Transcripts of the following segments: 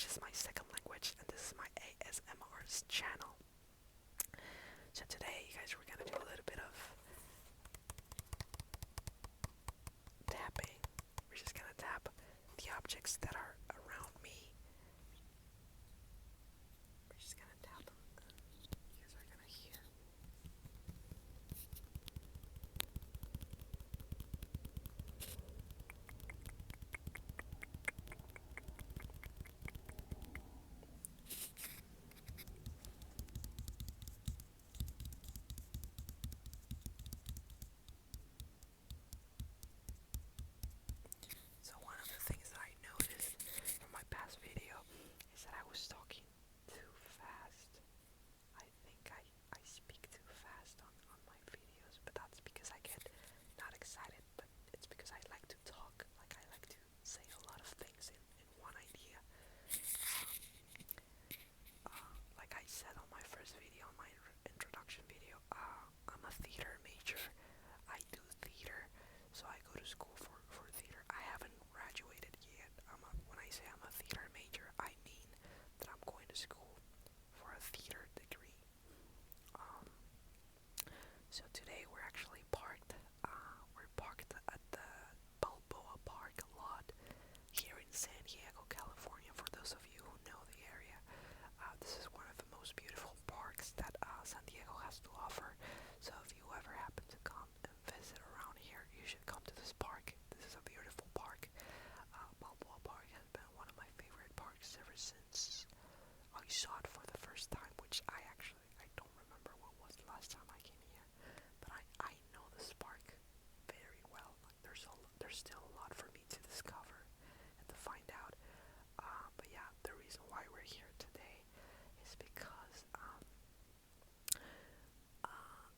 English is my second language, and this is my ASMR channel. So today, you guys, we're gonna do a little bit of tapping. We're just gonna tap the objects that are around me. We're just gonna tap them, and you guys are gonna hear. So one of the things that I noticed from my past video is that I was talking too fast. I think I speak too fast on my videos, but that's because I get not excited, but it's because I like to talk. Like I like to say a lot of things in one idea. Like I said on my first video, on my introduction video, I'm a theater major. I do theater, so I go to school for theater. I haven't graduated yet. When I say I'm a theater major, I mean that I'm going to school for a theater degree. Um, so today we're actually parked. We're parked at the Balboa Park lot here in San Diego, California. For those of you who know the area, this is one of the most beautiful parks that San Diego has to offer. So if you ever happen to come and visit around here, you should come to this park. This is a beautiful park. Balboa Park has been one of my favorite parks ever since I saw it for the first time, which I don't remember what was the last time I came here, but I know this park very well. Like there's still a lot for me to discover and to find out. But yeah, the reason why we're here today is because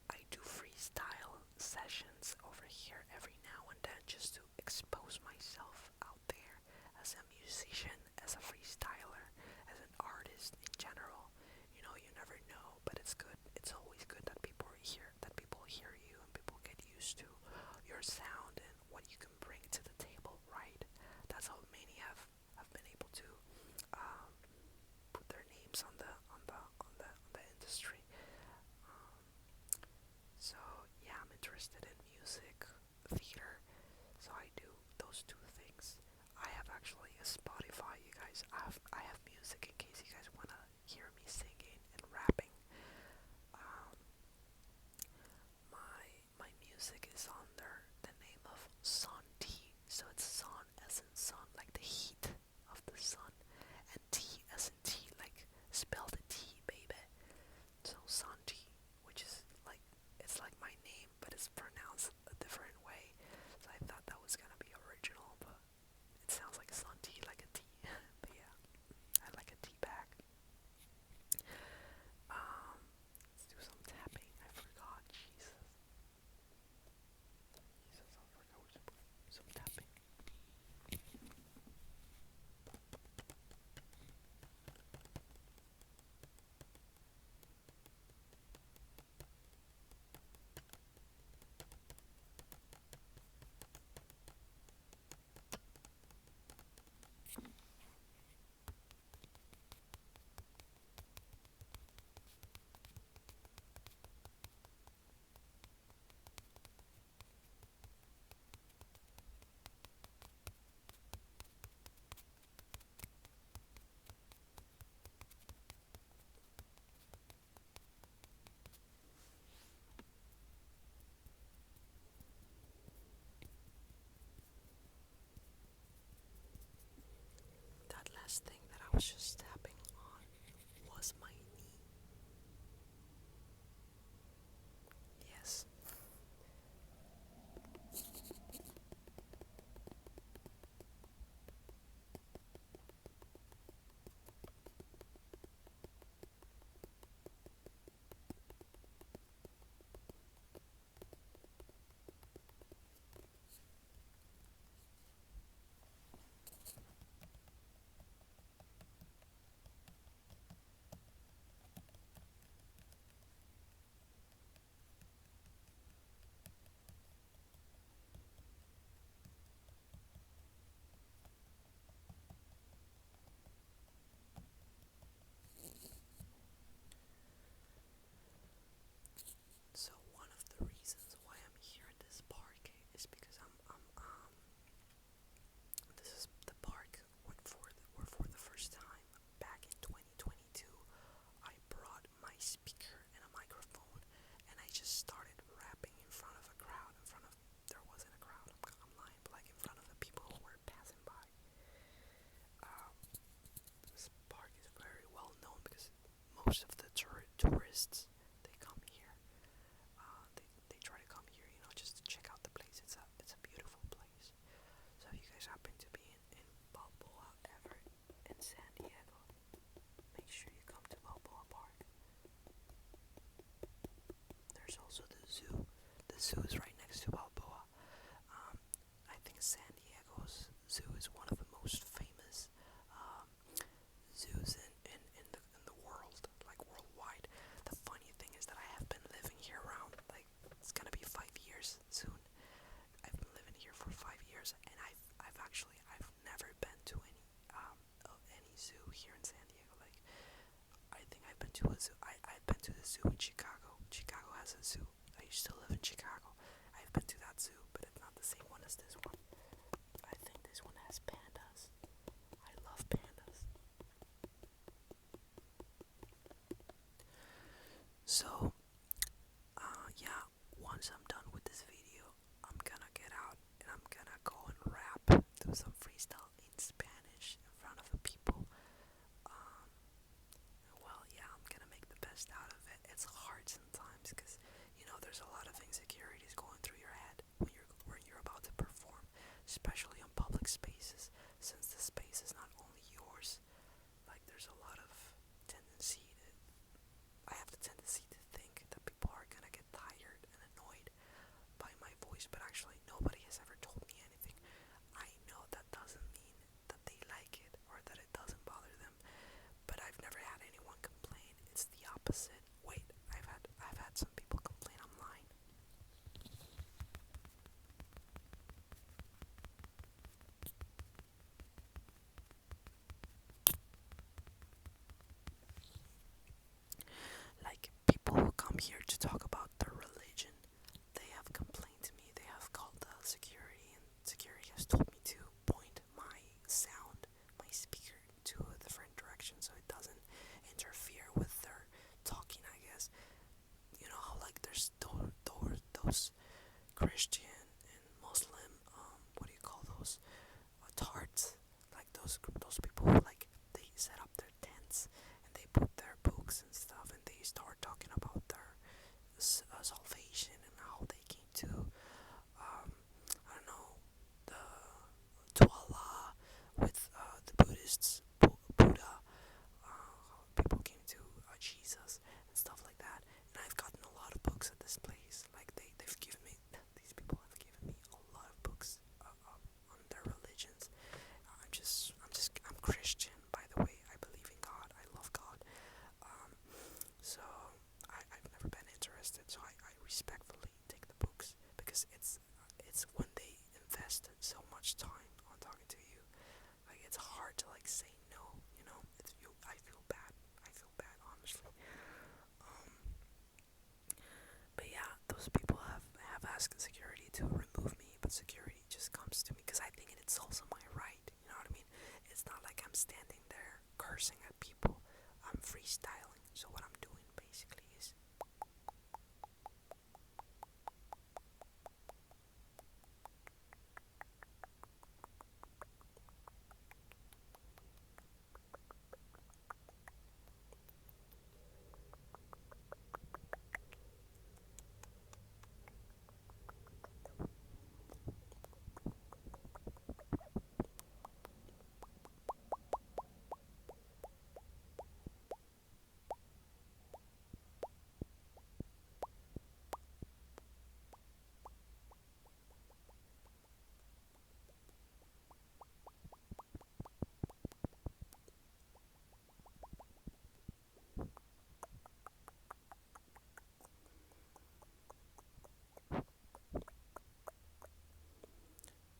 I do freestyle sessions over here every now and then just to expose myself out there as a musician, as a freestyler, as an artist in general. You know, you never know, but it's good. It's always good that people hear you and people get used to your sound and what you can bring to the table, right? That's how many have been able to um, put their names on the industry. Um, so yeah, I'm interested in music, theater. So I do those two things. I have actually a Spotify, you guys. I have music in case you guys wanna hear me singing and rapping. Um, my music is under the name of Sun T. So it's sun as in sun, like the heat of the sun, and T as in tea, like spell the T, baby. So Santi, which is like it's like my name, but it's pronounced a different way. So I thought that was gonna be original, but it sounds like Santi, like a tea. But yeah, I like a tea bag. Let's do some tapping. I forgot. Jesus, I forgot where to put some tapping. That last thing that I was just tapping on was my knee. Yes. tourists, they come here. They try to come here, just to check out the place. It's a beautiful place. So if you guys happen to be in Balboa ever in San Diego, make sure you come to Balboa Park. There's also the zoo. The zoo is right next to Balboa. Um, I think San Diego's zoo is one of the most famous um, zoos in the world, like worldwide. The funny thing is that I have been living here around, like, it's gonna be 5 years soon. I've been living here for 5 years, and I've never been to any zoo here in San Diego. Like, I think I've been to a zoo. I've been to the zoo in Chicago. Chicago has a zoo. I used to live in Chicago. I've been to that zoo, but it's not the same one as this one. I think this one has pandas. I love pandas. So, yeah, once I'm done with this video, I'm gonna get out and I'm gonna go and rap, do some freestyle in Spanish in front of the people. Um, well, yeah, I'm gonna make the best out of it. It's hard sometimes because, there's a lot of insecurities going through your head when you're about to perform, especially on public spaces, since the space is not only yours. Like, there's a lot of tendency to, I have the tendency to think that people are gonna get tired and annoyed by my voice, but actually nobody has ever told me anything. I know that doesn't mean that they like it or that it doesn't bother them, but I've never had anyone complain. It's the opposite. Wait, I've had some people complain I'm lying. Like, people who come here to talk about their religion, they have complained to me. They have called the security, and security has told me to point my sound, my speaker, to a different direction so it doesn't interfere with their talking, I guess. You know how, like, there's those Christian and Muslim, what do you call those? Tarts. Like, those people who, like, they set up their tents and they put their books and stuff and they start talking about their salvation and how they came to, I don't know, the to Allah with the Buddhists, Buddha. People came to Jesus and stuff like that. And I've gotten a lot of books at this place. Like, they've given me, these people have given me a lot of books on their religions. I'm Christian, by the way. I believe in God. I love God. So I've never been interested. So I respectfully take the books because it's when they invest so much time on talking to you. Like, it's hard to, like, say no. I feel bad. I feel bad, honestly. Um, but yeah, those people have asked security to remove me, but security just comes to me because I think it's also my right. You know what I mean? It's not like I'm standing there cursing at people. I'm freestyling. So what I'm doing basically is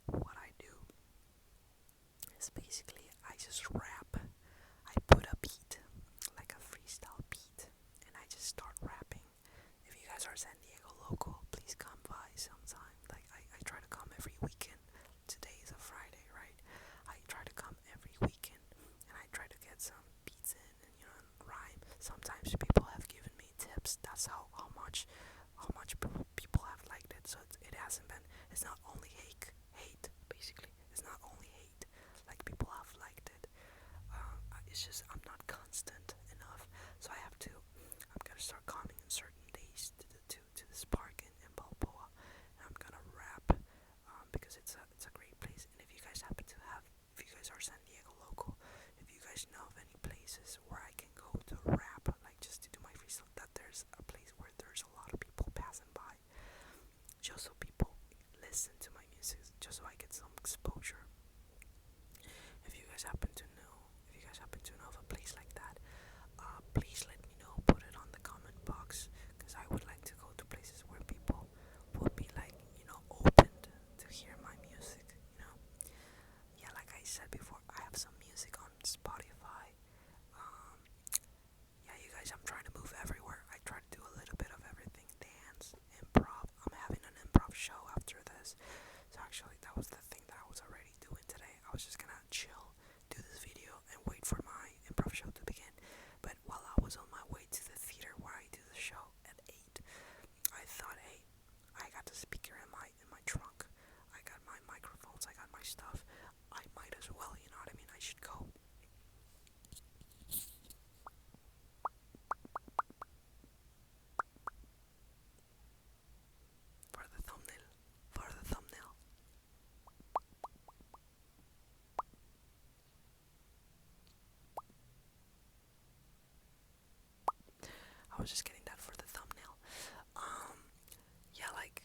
what I do is basically I just rap. I put a beat, like a freestyle beat, and I just start rapping. If you guys are San Diego local, please come by sometime. Like, I try to come every weekend. Today is a Friday, right? I try to come every weekend and I try to get some beats in and, rhyme. Sometimes people have given me tips. That's how much people have liked it. So it hasn't been, it's not only hate basically. It's not only hate. Like, people have liked it. It's just I'm not constant enough. So I'm gonna listen to my music just so I get some exposure. If you guys happen to know, if you guys happen to know of a place like that, please let me know. Put it on the comment box, because I would like to go to places where people would be like, opened to hear my music. Yeah, like I said before, I have some music on Spotify. Um, yeah, you guys, I'm trying to move everywhere. I try to do a little bit of everything: dance, improv. I'm having an improv show after this. So actually, that was the thing that I was already doing today. I was just gonna chill, do this video, and wait for my improv show to begin. But while I was on my way to the theater where I do the show at 8, I thought, hey, I got the speaker in my trunk. I got my microphones. I got my stuff. I might as well, you know what I mean? I should go. For the thumbnail. For the thumbnail. I was just getting that for the thumbnail. Yeah, like,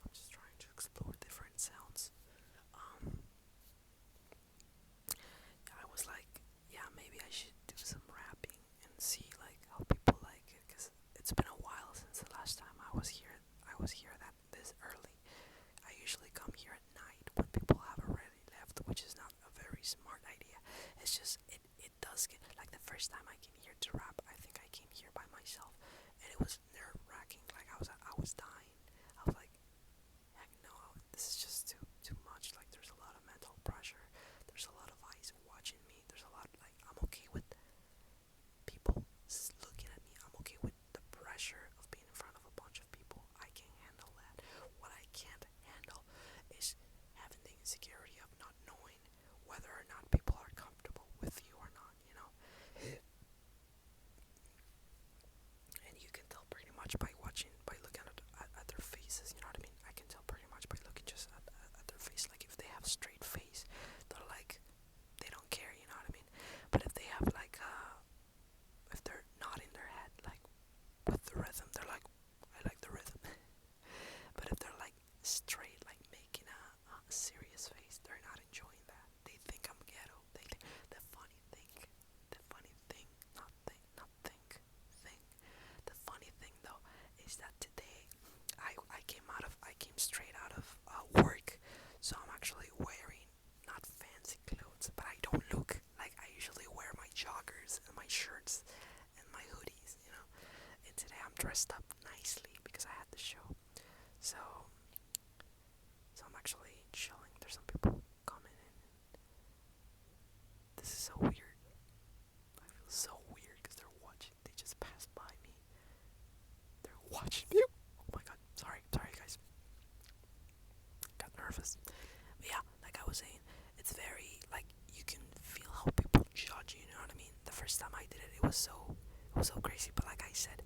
I'm just trying to explore different sounds. Um, yeah, I was like, yeah, maybe I should do some rapping and see like how people like it, because it's been a while since the last time I was here. I was here that this early. I usually come here at night when people have already left, which is not a very smart idea. It's just it does get like the first time I came here to rap. I think I came here by myself, and it was nerve wracking. Like I was dying. I was like, heck no, this is just too much. Like there's a lot of mental pressure. There's a lot of eyes watching me. There's a lot like I'm okay with people looking at me. I'm okay with the pressure of being in front of a bunch of people. I can handle that. What I can't handle is having the insecurity of not knowing whether or not people are comfortable with you or not, And you can tell pretty much by looking at their faces, you know what I mean? I can tell pretty much by looking just at their face. Like if they have straight face, they're like, they don't care, you know what I mean? But if they have like, if they're nodding their head, like with the rhythm, they're like, I like the rhythm. But if they're like straight, like making a serious face, they're not enjoying that. They think I'm ghetto. They think the funny thing, not think, not think, thing. The funny thing though is that today I came straight out of work, so I'm actually wearing not fancy clothes, but I don't look like I usually wear my joggers and my shirts and my hoodies, And today I'm dressed up nicely because I had the show. So I'm actually chilling. There's some people coming in. This is so weird. I feel so weird because they're watching. They just passed by me. They're watching you. Oh my god. Sorry guys. Got nervous. But yeah, like I was saying, it's very like you can feel how people judge you. You know what I mean? The first time I did it, it was so crazy. But like I said,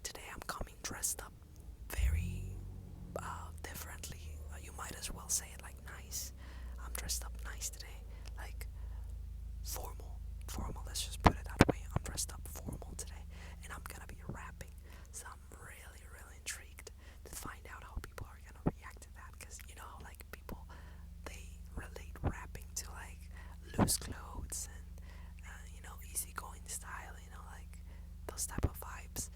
today I'm coming dressed up very differently. You might as well say it like nice. I'm dressed up nice today, like formal. Let's just put it that way. I'm dressed up formal today, and I'm gonna be rapping. So I'm really, really intrigued to find out how people are gonna react to that, because like people, they relate rapping to like loose clothes and easygoing style. Like those type of vibes.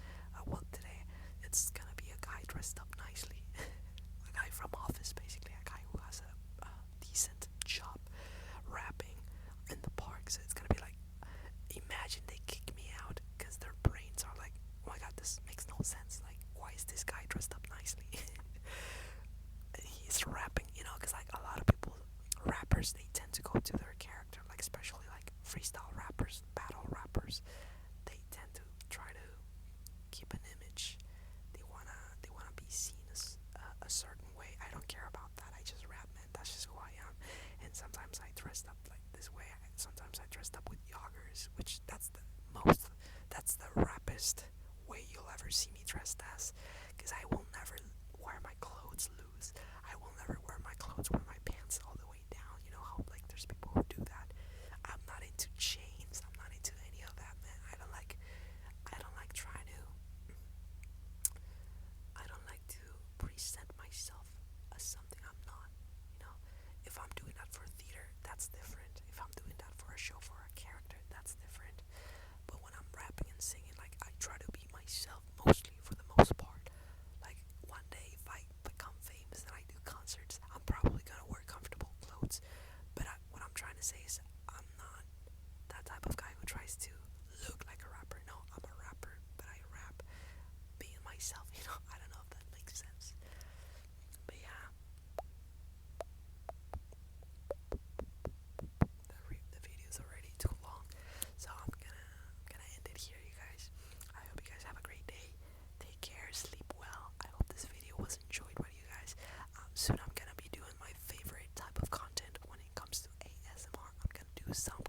Well, today it's gonna be a guy dressed up nicely, a guy from office, basically, a guy who has a decent job rapping in the park. So it's gonna be like, imagine they kick me out because their brains are like, oh my god, this makes no sense. Like, why is this guy dressed up nicely? And he's rapping, because like a lot of people, rappers, they tend to go to their character, like especially like freestyle rappers, battle rappers. They tend to try to keep an image. They wanna be seen as a certain way. I don't care about that. I just rap, man. That's just who I am. And sometimes I dressed up like this way. Sometimes I dressed up with joggers, which that's the rappest way you'll ever see me dressed as. Because I will never wear my clothes loose. I will never wear my clothes with my pants all the way down. You know how like there's people who do that. I'm not into say is I'm not that type of guy who tries to look like a rapper. No, I'm a rapper, but I rap being myself. I don't know if that makes sense. But yeah, the video's already too long, so I'm gonna end it here, you guys. I hope you guys have a great day. Take care, sleep well. I hope this video was enjoyed by you guys. Soon I'm gonna be doing my favorite type of content when it comes to ASMR. I'm gonna do some